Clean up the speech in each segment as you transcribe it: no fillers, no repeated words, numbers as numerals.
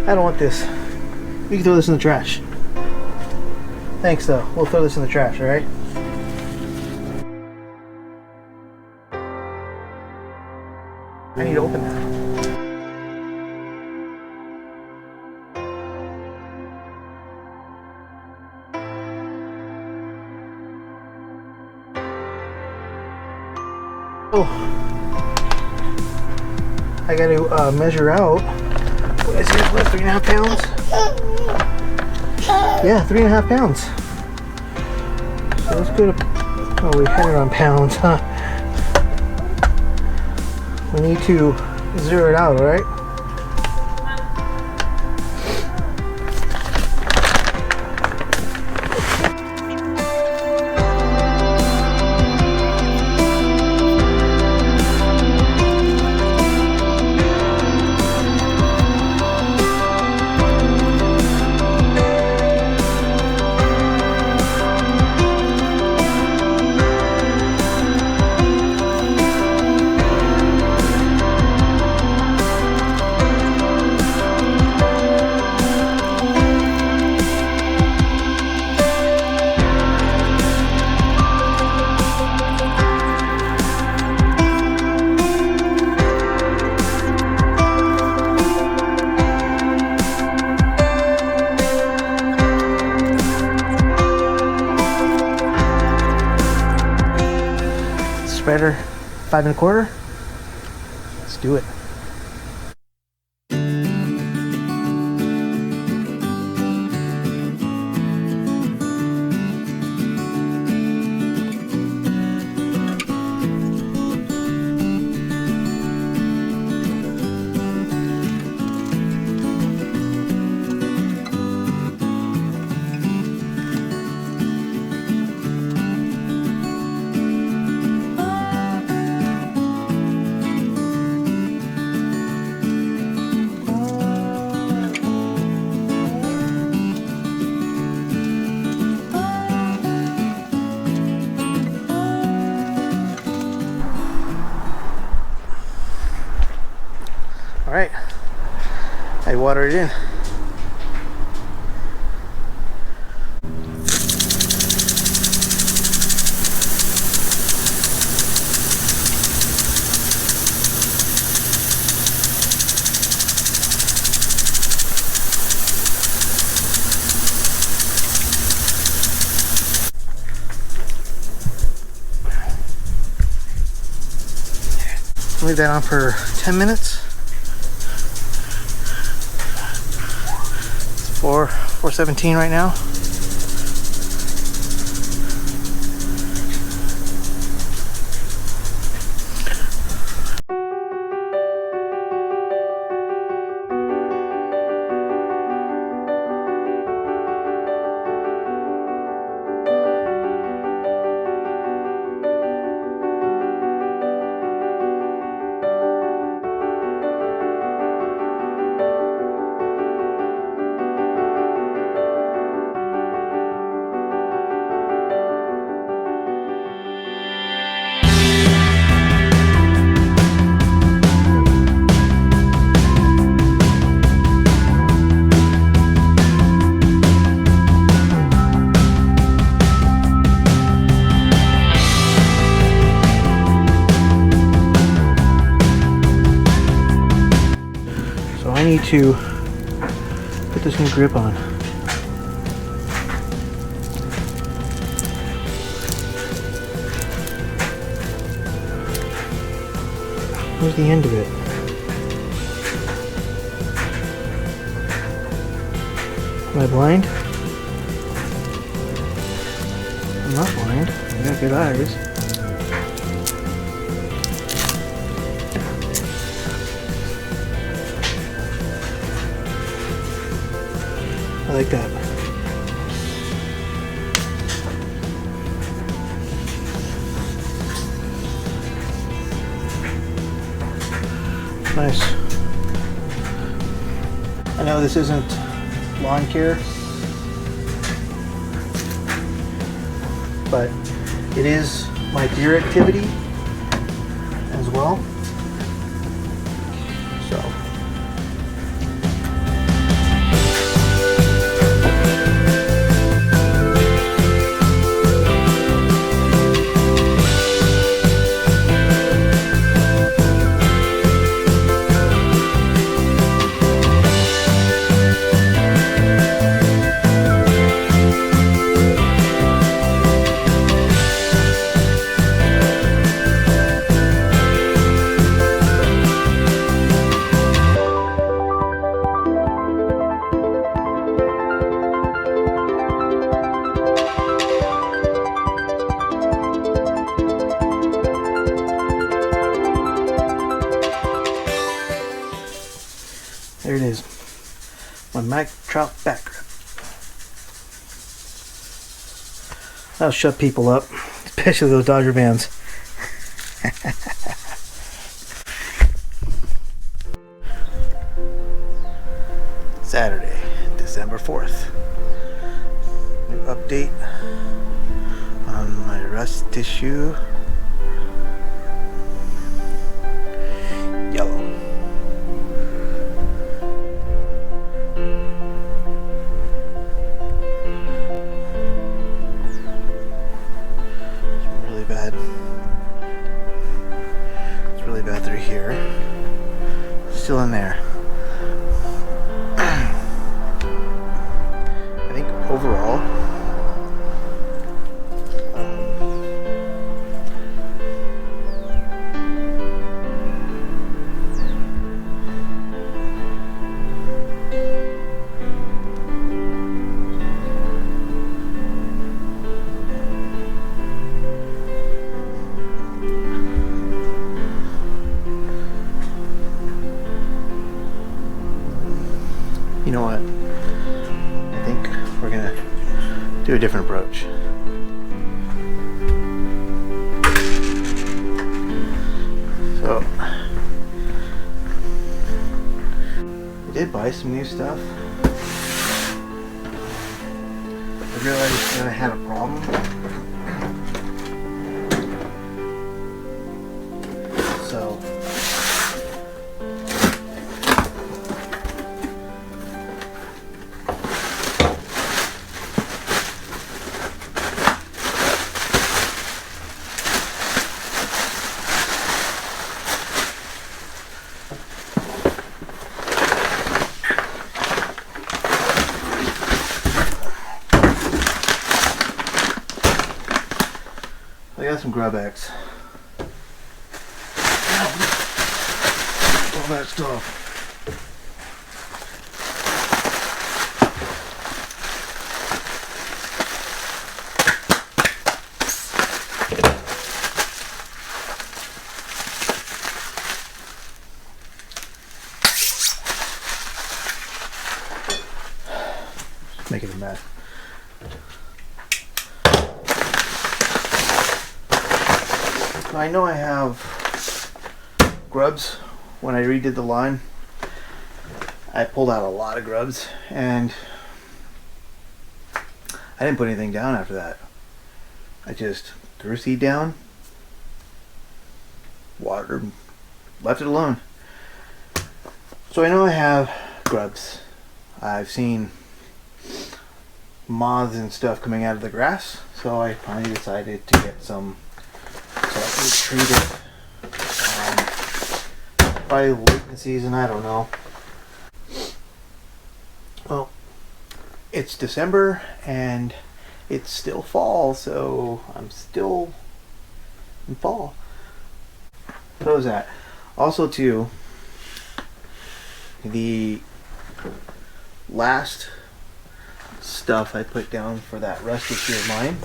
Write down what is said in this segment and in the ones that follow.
I don't want this. We can throw this in the trash. Thanks though. We'll throw this in the trash, alright? I need to open that. Oh, I got to measure out. What is it? What, 3.5 pounds? Yeah, 3.5 pounds. So let's go to. Oh, we had it on pounds, huh? We need to zero it out, all right? Spreader 5 1/4. Let's do it. All right, I watered it in. Leave that on for 10 minutes. 4:17 right now. I need to put this new grip on. Where's the end of it? Am I blind? I'm not blind. I got good eyes. I like that. Nice. I know this isn't lawn care, but it is my deer activity as well. So My Mack Trout back grip. That'll shut people up, especially those Dodger fans. Saturday, December 4th. New update on my rust tissue. Yellow. It's really bad. It's really bad through here. Still in there. I think overall, you know what? I think we're gonna do a different approach. So, I did buy some new stuff. I realized that I had a problem. So, I got some Grub-X. All that stuff. Making a mess. I know I have grubs. When I redid the line, I pulled out a lot of grubs and I didn't put anything down after that. I just threw seed down, watered, left it alone. So I know I have grubs. I've seen moths and stuff coming out of the grass, so I finally decided to get some so I can treat it. Probably late in the season, I don't know. Well, it's December and it's still fall, so I'm still in fall. So is that. Also too, the last stuff I put down for that rust issue of mine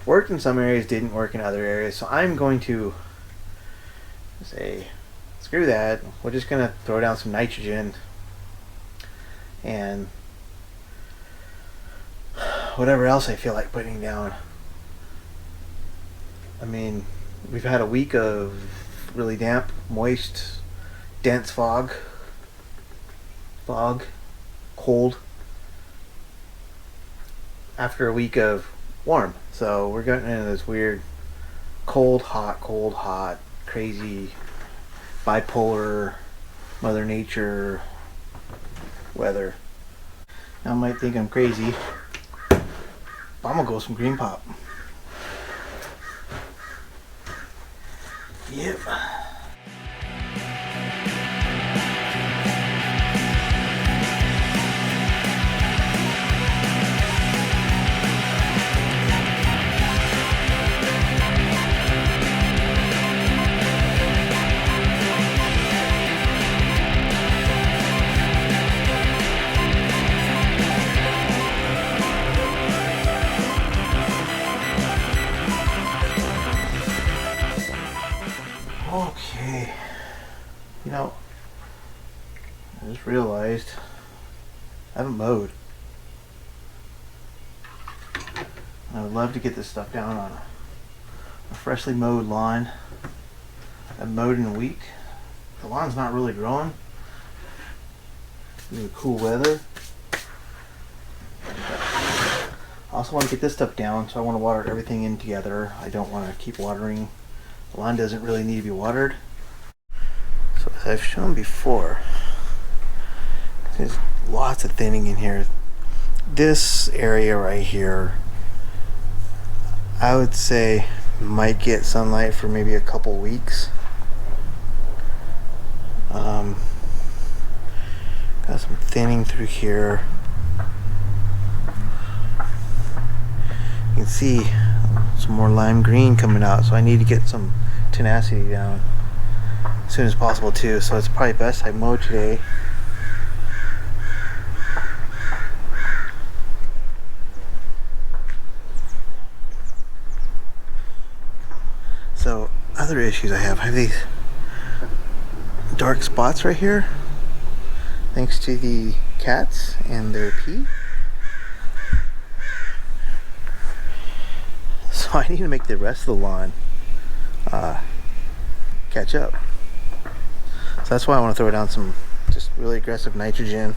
worked in some areas, didn't work in other areas, so I'm going to say screw that. We're just gonna throw down some nitrogen and whatever else I feel like putting down. I mean, we've had a week of really damp, moist, dense fog, cold, after a week of warm. So we're getting into this weird cold, hot, crazy, bipolar, Mother Nature weather. Now I might think I'm crazy, but I'm gonna go with some green pop. Yep. I just realized I haven't mowed. I would love to get this stuff down on a freshly mowed lawn. I've mowed in a week. The lawn's not really growing. In the cool weather. I also want to get this stuff down, so I want to water everything in together. I don't want to keep watering. The lawn doesn't really need to be watered. So as I've shown before, there's lots of thinning in here. This area right here, I would say might get sunlight for maybe a couple weeks. Got some thinning through here. You can see some more lime green coming out, so I need to get some tenacity down as soon as possible too. So it's probably best I mow today. So other issues I have these dark spots right here, thanks to the cats and their pee. So I need to make the rest of the lawn catch up. So that's why I want to throw down some just really aggressive nitrogen.